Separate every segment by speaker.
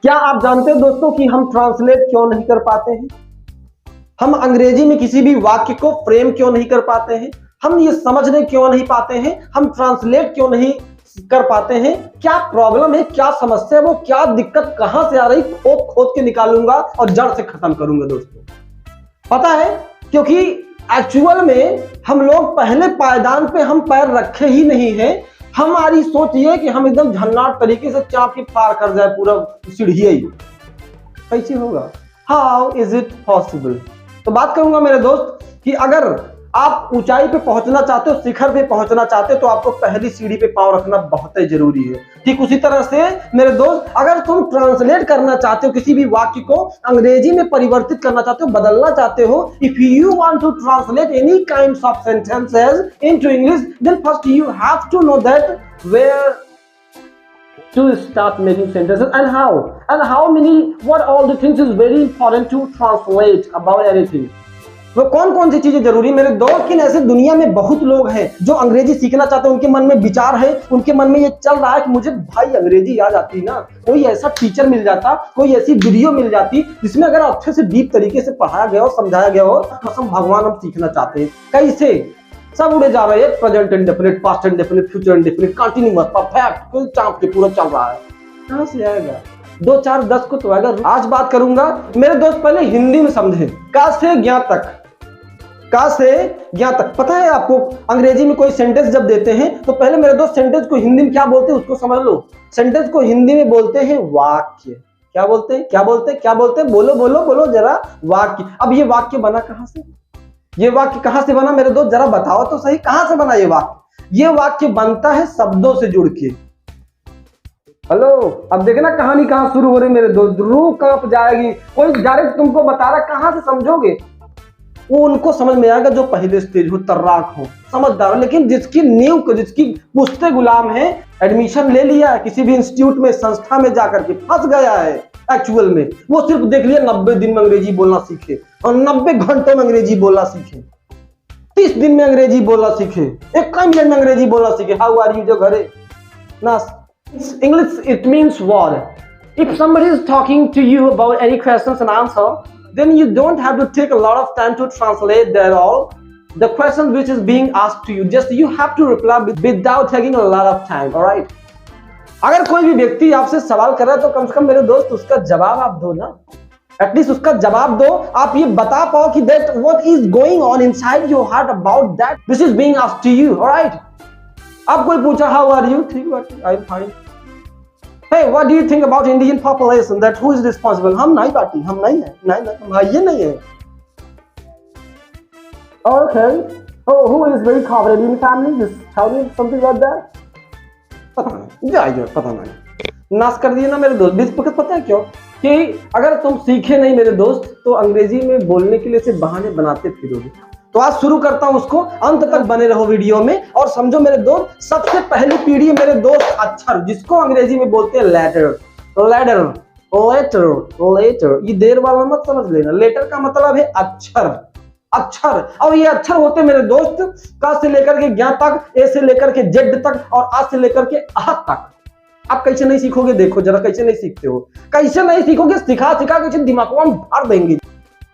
Speaker 1: क्या आप जानते हो दोस्तों कि हम ट्रांसलेट क्यों नहीं कर पाते हैं? हम अंग्रेजी में किसी भी वाक्य को फ्रेम क्यों नहीं कर पाते हैं? हम ये समझने क्यों नहीं पाते हैं? हम ट्रांसलेट क्यों नहीं कर पाते हैं? क्या प्रॉब्लम है, क्या समस्या है, वो क्या दिक्कत कहां से आ रही, खोद खोद के निकालूंगा और जड़ से खत्म करूंगा दोस्तों। पता है, क्योंकि एक्चुअल में हम लोग पहले पायदान पे हम पैर रखे ही नहीं है। हमारी सोच ये कि हम एकदम झन्नाट तरीके से चाप के पार कर जाए पूरा सीढ़ी ही। कैसे होगा? How is it possible? तो बात करूंगा मेरे दोस्त कि अगर आप ऊंचाई पे पहुंचना चाहते हो, शिखर पे पहुंचना चाहते हो, तो आपको पहली सीढ़ी पे पांव रखना बहुत ही जरूरी है। ठीक उसी तरह से मेरे दोस्त, अगर तुम ट्रांसलेट करना चाहते हो, किसी भी वाक्य को अंग्रेजी में परिवर्तित करना चाहते हो, बदलना चाहते हो, if you want to translate any kinds of sentences into English, then first you have to know that where to start making sentences and how many, what all the things is very important to translate about anything. वो कौन कौन सी चीजें जरूरी मेरे दोस्त। कि ऐसे दुनिया में बहुत लोग हैं जो अंग्रेजी सीखना चाहते हैं, उनके मन में विचार है, उनके मन में ये चल रहा है कि मुझे भाई अंग्रेजी आ जाती ना, कोई ऐसा टीचर मिल जाता, कोई ऐसी वीडियो मिल जाती जिसमें अगर अच्छे से डीप तरीके से पढ़ाया गया हो, समझाया गया हो, कसम भगवान हम सीखना चाहते हैं। कैसे? सब उड़े जा रहे हैं, present indefinite, past indefinite, future indefinite, continuous, perfect, कोई चाप के पूरा चल रहा है। कहां से आएगा? 2 4 10 को तो आएगा। आज बात करूंगा मेरे दोस्त, पहले हिंदी में समझे। का से ज्ञा तक, का से ज्ञा तक। पता है आपको, अंग्रेजी में कोई सेंटेंस जब देते हैं तो पहले मेरे दोस्त सेंटेंस को हिंदी में क्या बोलते हैं उसको समझ लो। सेंटेंस को हिंदी में बोलते हैं वाक्य। क्या बोलते हैं? क्या बोलते हैं? क्या बोलते हैं? बोलो बोलो बोलो जरा। वाक्य। अब ये वाक्य बना कहां से? ये वाक्य कहां से बना मेरे दोस्त? जरा बताओ तो सही, कहां से बना ये वाक्य? ये वाक्य बनता है शब्दों से जुड़ के। हेलो, अब देखना कहानी कहां शुरू हो रही मेरे दोस्त। रूह कांप जाएगी। कोई डायरेक्ट तुमको बता रहा, कहां से समझोगे? वो उनको समझ में आएगा जो पहले स्टेज हो, तर्राक हो, समझदार हो। लेकिन जिसकी नींव को, जिसकी पुश्ते गुलाम है, एडमिशन ले लिया है किसी भी इंस्टीट्यूट में, संस्था में जाकर के फंस गया है एक्चुअल में, वो सिर्फ देख लिया 90 दिन में अंग्रेजी बोलना सीखे और 90 घंटे में अंग्रेजी बोलना सीखे, 30 दिन में अंग्रेजी बोलना सीखे, 1 मिनट में अंग्रेजी बोलना सीखे। हाउ आर यू जो घरे ना। English it means war. If somebody is talking to you about any questions and answer, then you don't have to take a lot of time to translate that all the question which is being asked to you. Just you have to reply without taking a lot of time. All right? अगर कोई भी व्यक्ति आपसे सवाल कर रहा है तो कम से कम मेरे दोस्त उसका जवाब आप दो ना। एटलीस्ट उसका जवाब दो। आप ये बता पाओ कि that what is going on inside your heart about that this is being asked to you. All right? अब कोई पूछा how are you? ठीक बात, I'm fine. Hey, what do you think about Indian population? That who is responsible? हम नहीं party, हम नहीं है, नहीं ये नहीं है। Okay. Oh, who is very covered in family? Just tell me something about that. पता नहीं। नाश कर दिए ना मेरे दोस्त। बिस्पकत पता है क्यों? कि अगर तुम सीखे नहीं मेरे दोस्त तो अंग्रेजी में बोलने के लिए सिर्फ बहाने बनाते फिरोगे। तो आज शुरू करता हूं उसको, अंत तक बने रहो वीडियो में और समझो मेरे दोस्त। सबसे पहली पीढ़ी मेरे दोस्त अक्षर, जिसको अंग्रेजी में बोलते हैं लेटर। लेटर लेटर लेटर, ये देर वाला मत समझ लेना। लेटर का मतलब है अक्षर। अक्षर, और ये अक्षर होते मेरे दोस्त का से लेकर के ज्ञा तक, ए से लेकर के जेड तक और आ से लेकर के आह तक। आप कैसे नहीं सीखोगे? देखो जरा, कैसे नहीं सीखते हो? कैसे नहीं सीखोगे? सिखा सिखा कैसे दिमाग में भर देंगे।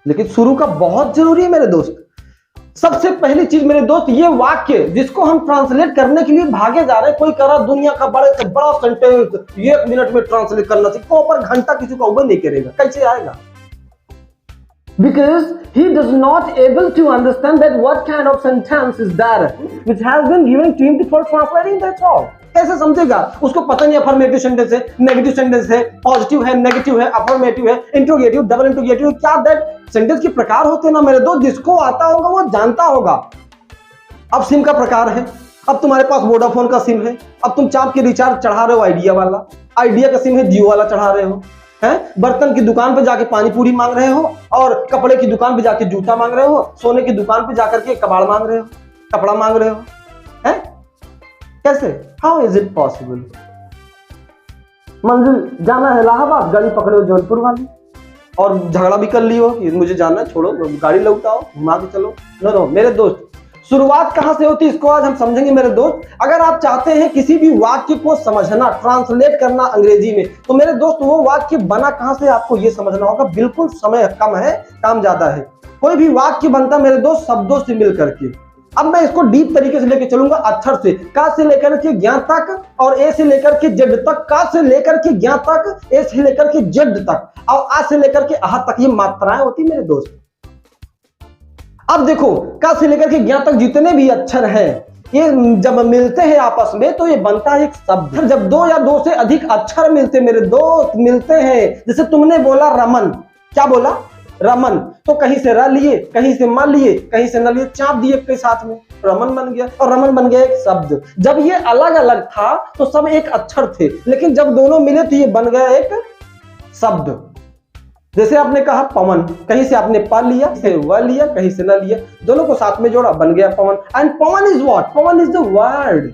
Speaker 1: लेकिन शुरू का बहुत जरूरी है मेरे दोस्त। सबसे पहली चीज मेरे दोस्त, ये वाक्य जिसको हम ट्रांसलेट करने के लिए भागे जा रहे हैं। कोई करा दुनिया का बड़े से बड़ा सेंटेंस 1 मिनट में ट्रांसलेट करना सीखो, पर घंटा किसी को वो नहीं करेगा। कैसे आएगा? Because he does not able to understand that what kind of sentence is that which has been given to him for translating, that's all. कैसे समझेगा? उसको पता नहीं अफर्मेटिव सेंटेंस है, नेगेटिव सेंटेंस है, पॉजिटिव है, नेगेटिव है, अफर्मेटिव है, इंट्रोगेटिव, डबल इंट्रोगेटिव, क्या दैट सेंटेंस के प्रकार होते हैं ना मेरे दोस्त। जिसको आता होगा वो जानता होगा। अब सिम का प्रकार है। अब तुम्हारे पास वोडाफोन का सिम है। अब तुम चाप के रिचार्ज चढ़ा रहे हो आइडिया वाला, आइडिया का सिम है, जियो वाला चढ़ा रहे हो। हैं? बर्तन की दुकान पे जाके पानी पूरी मांग रहे हो और कपड़े की दुकान पे जाके जूता मांग रहे हो, सोने की दुकान पे जाकर के कबाड़ मांग रहे हो, कपड़ा मांग रहे हो। हैं? कैसे? How is it possible? मंजिल जाना है इलाहाबाद, गाड़ी पकड़ो जौनपुर वाली और झगड़ा भी कर लियो कि मुझे जाना है, छोड़ो गाड़ी लौटाओ, घुमा के चलो। नो मेरे दोस्त, शुरुआत कहां से होती है इसको आज हम समझेंगे मेरे दोस्त। अगर आप चाहते हैं किसी भी वाक्य को समझना, ट्रांसलेट करना अंग्रेजी में, तो मेरे दोस्त वो वाक्य बना कहां से आपको ये समझना होगा। बिल्कुल समय कम है, काम ज्यादा है। कोई भी वाक्य बनता मेरे दोस्त शब्दों से मिल करके। अब मैं इसको डीप तरीके से लेकर चलूंगा, अक्षर से, का से लेकर के ज्ञान तक और ए से लेकर के जेड तक, का से लेकर के ज्ञान तक, ए से लेकर के जेड तक और आ से लेकर के आह तक। ये मात्राएं होती मेरे दोस्त। अब देखो, का से लेकर के ज्ञान तक जितने भी अक्षर हैं, ये जब मिलते हैं आपस में तो ये बनता है एक शब्द। जब दो या दो से अधिक अक्षर मिलते मेरे दोस्त, मिलते हैं, जैसे तुमने बोला रमन, क्या बोला रमन, तो कहीं से र लिए, कहीं से म लिए, कहीं से न लिए, चाप दिए के साथ में रमन बन गया, और रमन बन गया एक शब्द। जब ये अलग अलग था तो सब एक अक्षर थे, लेकिन जब दोनों मिले तो ये बन गया एक शब्द। जैसे आपने कहा पवन, कहीं से आपने प लिया, कहीं व लिया, कहीं से न लिया, दोनों को साथ में जोड़ा, बन गया पवन। एंड पवन इज व्हाट? पवन इज द वर्ड।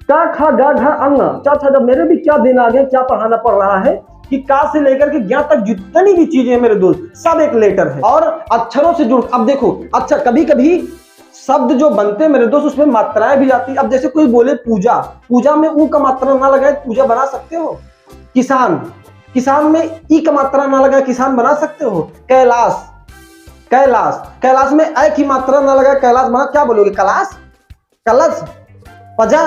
Speaker 1: का खा गा घा अंग चा, जब मेरे भी क्या दिन आ गए, क्या पढ़ाना पड़ रहा है कि का से लेकर के ज्ञान तक जितनी भी चीजें हैं मेरे दोस्त, सब एक लेटर है और अक्षरों से जुड़। अब देखो, अच्छा कभी कभी शब्द जो बनते हैं मेरे दोस्त उसमें मात्राएं भी आती है। अब जैसे कोई बोले पूजा, पूजा में ऊ का मात्रा ना लगाए पूजा बना सकते हो। किसान, किसान में ई का मात्रा ना लगाए किसान बना सकते हो। कैलाश, कैलाश, कैलाश में ऐ की मात्रा ना लगाए कैलाश बना, क्या बोलोगे? कलाश, कलश, पजा,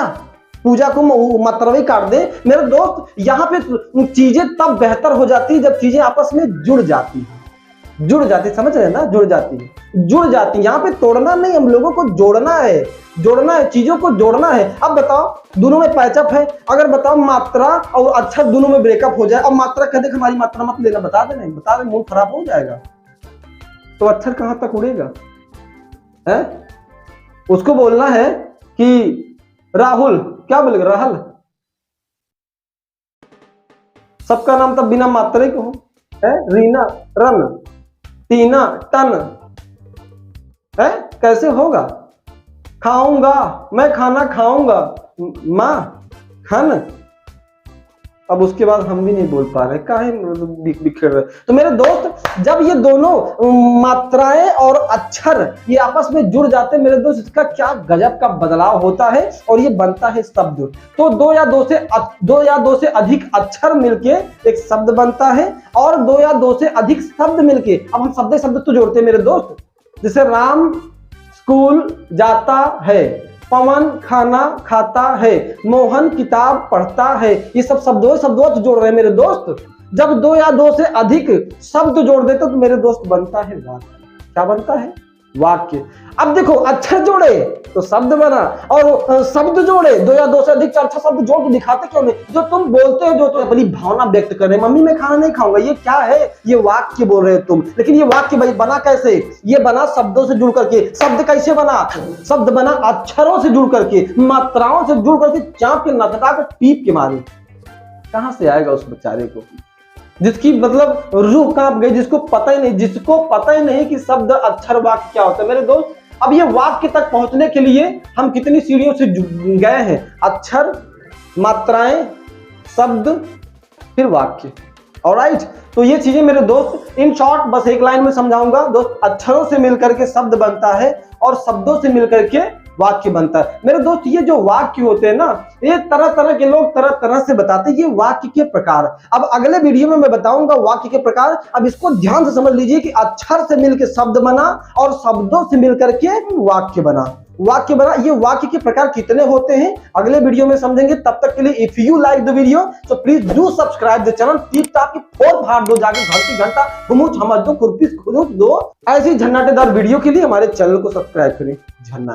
Speaker 1: पूजा को मात्राएं काट दे मेरे दोस्त। यहाँ पे चीजें तब बेहतर हो जाती है जब चीजें आपस में जुड़ जाती है, जुड़ जाती, समझ रहे हैं ना, जुड़ जाती है, जुड़ जाती है। यहाँ पे तोड़ना नहीं, हम लोगों को जोड़ना है, जोड़ना है, चीजों को जोड़ना है। अब बताओ, दोनों में पैचअप है। अगर बताओ मात्रा और अक्षर दोनों में ब्रेकअप हो जाए और मात्रा कहते हमारी मात्रा मत लेना, बता दे, नहीं बता दे, मूड खराब हो जाएगा, तो अक्षर कहां तक उड़ेगा है? उसको बोलना है कि राहुल, क्या बोलेगा? राहुल। सबका नाम तब बिना मात्रा के हो, है? रीना रन, टीना टन, है? कैसे होगा? खाऊंगा, मैं खाना खाऊंगा, मां खन। अब उसके बाद हम भी नहीं बोल पा रहे, काहे बिखर रहे। तो मेरे दोस्त, जब ये दोनों मात्राएं और अक्षर ये आपस में जुड़ जाते हैं मेरे दोस्त, इसका क्या गजब का बदलाव होता है और ये बनता है शब्द। तो दो या दो से अधिक अक्षर मिलके एक शब्द बनता है और दो या दो से अधिक शब्द मिलके, अब हम शब्द तो जोड़ते हैं मेरे दोस्त। जैसे राम स्कूल जाता है, पवन खाना खाता है, मोहन किताब पढ़ता है, ये सब शब्दों तो जोड़ रहे हैं मेरे दोस्त। जब दो या दो से अधिक शब्द जोड़ देते तो मेरे दोस्त बनता है वाक्य। क्या बनता है? वाक्य। अब देखो, अक्षर जोड़े तो शब्द बना और शब्द जोड़े, दो या दो से अधिक 4 शब्द जोड़ के दिखाते क्यों नहीं? जो तुम बोलते हो, जो तुम अपनी भावना व्यक्त कर रहे हैं, मम्मी मैं खाना नहीं खाऊंगा, ये क्या है? ये वाक्य बोल रहे हो तुम। लेकिन ये वाक्य भाई बना कैसे? ये बना शब्दों से जुड़ करके। शब्द कैसे बना? शब्द बना अक्षरों से जुड़ करके, मात्राओं से जुड़ करके, चाप के नटका को पीप के मारे। कहां से आएगा उस बेचारे को जिसकी मतलब रूह कांप गई, जिसको पता ही नहीं कि शब्द अक्षर वाक्य क्या होता है मेरे दोस्त। अब ये वाक्य तक पहुंचने के लिए हम कितनी सीढ़ियों से गए हैं? अक्षर, मात्राएं, शब्द, फिर वाक्य। ऑलराइट, तो ये चीजें मेरे दोस्त इन शॉर्ट बस एक लाइन में समझाऊंगा दोस्त। अक्षरों से मिलकर के शब्द बनता है और शब्दों से मिलकर के वाक्य बनता है मेरे दोस्त। ये जो वाक्य होते हैं ना, ये तरह तरह के लोग तरह तरह से बताते हैं ये वाक्य के प्रकार। अब अगले वीडियो में मैं बताऊंगा वाक्य के प्रकार। अब इसको ध्यान से समझ लीजिए कि अक्षर से मिलकर शब्द बना और शब्दों से मिलकर के वाक्य बना, वाक्य बना। ये वाक्य के प्रकार कितने होते हैं अगले वीडियो में समझेंगे। तब तक के लिए if you like the video so please do subscribe the channel. Tip top की 4 भाग दो, जाके घर की घंटा घुमू झमक दो, कुर्पीस खुद दो। ऐसी झन्नाटेदार वीडियो के लिए हमारे चैनल को सब्सक्राइब करें। झन्ना।